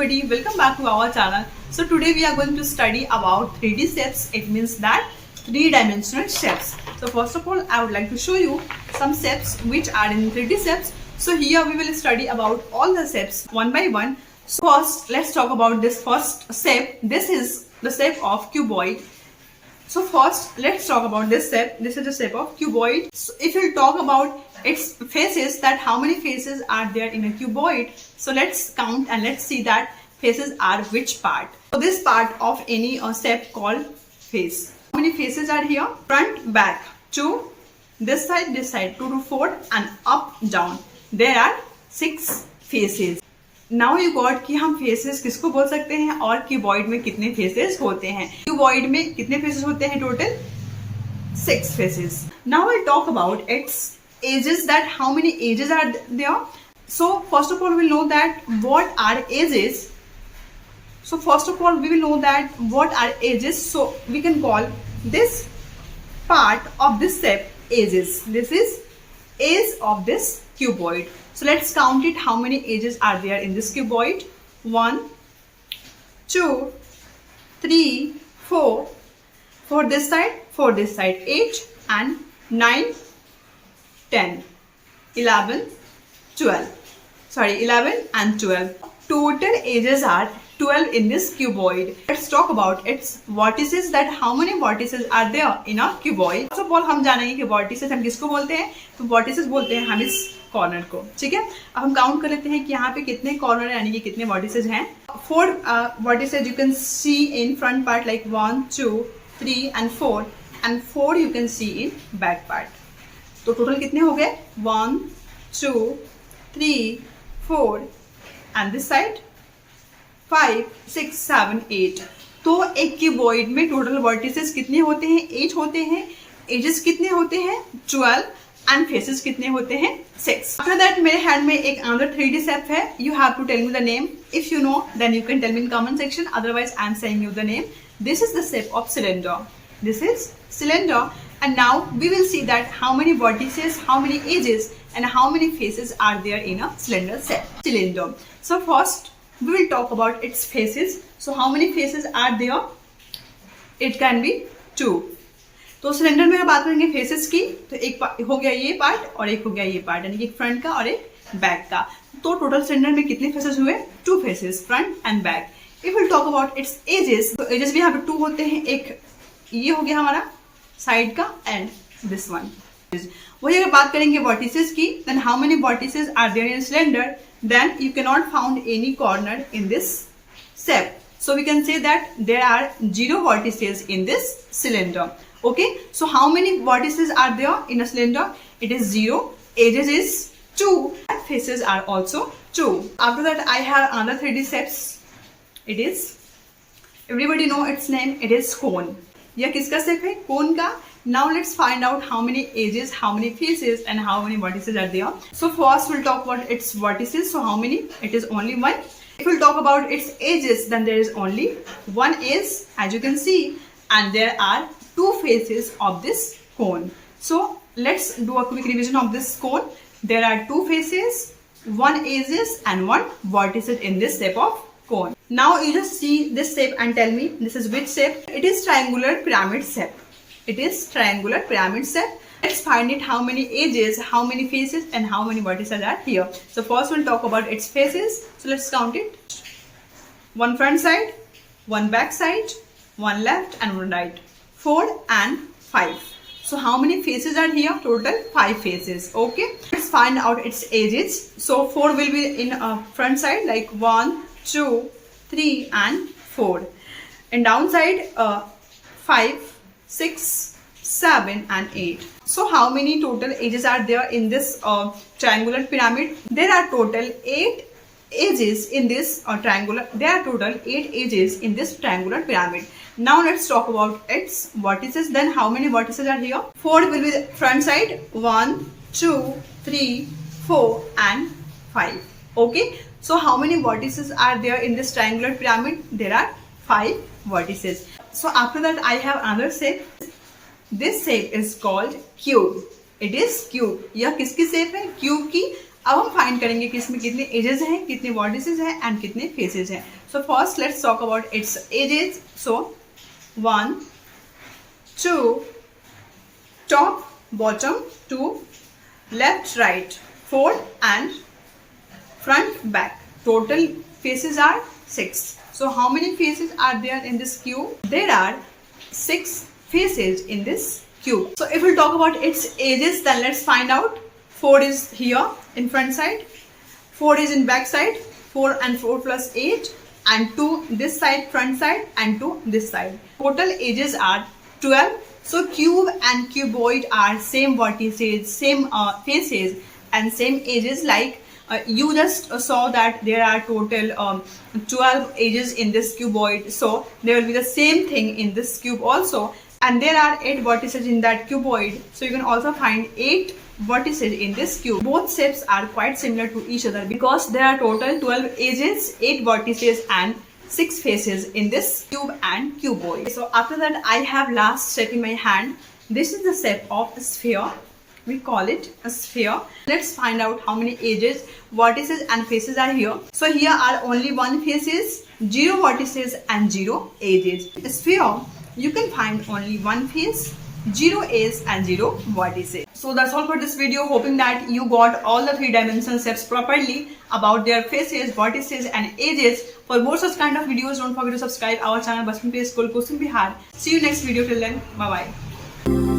everybody, welcome back to our channel. So today we are going to study about 3D shapes. It means that three-dimensional shapes. So first of all, I would like to show you some shapes which are in 3D shapes. So here we will study about all the shapes one by one. So first, let's talk about this first shape. This is the shape of cuboid. So first, let's talk about this shape. This is the shape of cuboid. So if you talk about its faces, that how many faces are there in a cuboid. So let's count and let's see that faces are which part. So this part of any shape called face. How many faces are here? Front, back, 2, this side, 2 to 4 and up, down. There are 6 faces. Now you got कि हम faces किसको बोल सकते हैं और cuboid में कितने faces होते हैं. क्यूबॉइड में कितने फेसेस होते हैं? Total 6 faces. Now I talk about its edges, that how many edges are there. So first of all we will know that what are edges. So first of all we will know that what are edges. So we can call this part of this shape edges. This is edge of this cuboid. So let's count it. How many edges are there in this cuboid? 1, 2, 3, 4. For this side 8 and 9, 10, 11, 12. Sorry, 11 and 12. Total edges are 12 in this cuboid. Let's talk about its vertices, that how many vertices are there in a cuboid. First of all हम जानेंगे कि vertices हम किसको बोलते हैं. तो vertices बोलते हैं हम इस कॉर्नर को. ठीक है, अब हम काउंट कर लेते हैं कि यहाँ पे कितने कॉर्नर यानी कि कितने vertices हैं. 4 vertices you can see in front part, like 1, 2, 3 and 4, and 4 you can see in back part. तो टोटल कितने हो गए? 1, 2, 3, 4 and this side 5, 6, 7, 8. तो एक क्यूबॉइड में टोटल वर्टिसेस कितने होते हैं? 8 होते हैं. एजेस कितने होते हैं? 12. एंड फेसेस कितने होते हैं? 6. आफ्टर दैट मेरे हैंड में एक अनदर 3D शेप है. You have to tell me the name. If you know then you can tell me in comment section, otherwise I am saying you the name. This is the shape of cylinder. This is cylinder, and now we will see that how many vertices, how many edges and how many faces are there in a cylinder shape. Cylinder. So first we will talk about its faces. So how many faces are there? It can be 2. तो cylinder में बात करेंगे faces की, तो एक हो गया ये पार्ट और एक हो गया ये पार्ट, यानी कि एक फ्रंट का और एक बैक का. तो टोटल सिलेंडर में कितने फेसेस हुए? 2 faces, front and back. If will talk about its edges, तो एजेस भी यहाँ पे 2 होते हैं. एक ये हो गया हमारा साइड का एंड दिस वन. वही अगर बात करेंगे वर्टिसेस की, then how many vertices are there in cylinder, then you cannot found any corner in this shape. So we can say that there are 0 vertices in this cylinder. Okay, so how many vertices are there in a cylinder? It is 0. Edges is 2 and faces are also 2. After that I have another 3D shapes. It is, everybody know its name, it is cone. यह किसका shape है? कोन का. Now let's find out how many edges, how many faces and how many vertices are there. So first we'll talk about its vertices. So how many? It is only 1. If we'll talk about its edges, then there is only 1 edge, as you can see, and there are 2 faces of this cone. So let's do a quick revision of this cone. There are 2 faces, 1 edges and 1 vertices in this shape of cone. Now you just see this shape and tell me this is which shape. It is triangular pyramid shape. It is triangular pyramid shape. Let's find it. How many edges, how many faces and how many vertices are here. So first we'll talk about its faces. So let's count it. 1 front side, 1 back side, 1 left and 1 right. 4 and 5. So how many faces are here? Total 5 faces. Okay. Let's find out its edges. So 4 will be in front side, like 1, 2, 3 and 4. And downside 5, 6, 7 and 8. So how many total edges are there in this triangular pyramid? There are total 8 edges in this triangular. There are total 8 edges in this triangular pyramid. Now let's talk about its vertices. Then how many vertices are here? 4 will be the front side. 1, 2, 3, 4 and 5. Okay. So how many vertices are there in this triangular pyramid? There are 5 vertices. So after that I have another shape. This shape is called cube. It is cube. यह किसकी shape है? Cube की. अब हम find करेंगे कि इसमें कितने एजेस हैं, कितने वर्टिसेस हैं एंड कितने फेसेस हैं. So first let's talk about its edges. So 1, 2, top, bottom, 2, left, right, 4 and front, back. Total faces are 6. So how many faces are there in this cube? There are 6 faces in this cube. So if we talk about its ages, then let's find out. 4 is here in front side, 4 is in back side, 4 and 4 plus 8 and 2 this side front side and 2 this side. Total ages are 12. So cube and cuboid are same vertices, same faces and same ages. Like you just saw that there are total 12 ages in this cuboid. So there will be the same thing in this cube also. And there are 8 vertices in that cuboid. So you can also find 8 vertices in this cube. Both shapes are quite similar to each other because there are total 12 edges, 8 vertices and 6 faces in this cube and cuboid. So after that I have last shape in my hand. This is the shape of a sphere. We call it a sphere. Let's find out how many edges, vertices and faces are here. So here are only 1 faces, 0 vertices and 0 edges. A sphere, you can find only 1 face, 0 edges and 0 vertices. So that's all for this video. Hoping that you got all the 3-dimensional shapes properly about their faces, vertices and edges. For more such kind of videos, don't forget to subscribe our channel Bachpan Pay School Kusum Bihar. See you next video. Till then, bye bye.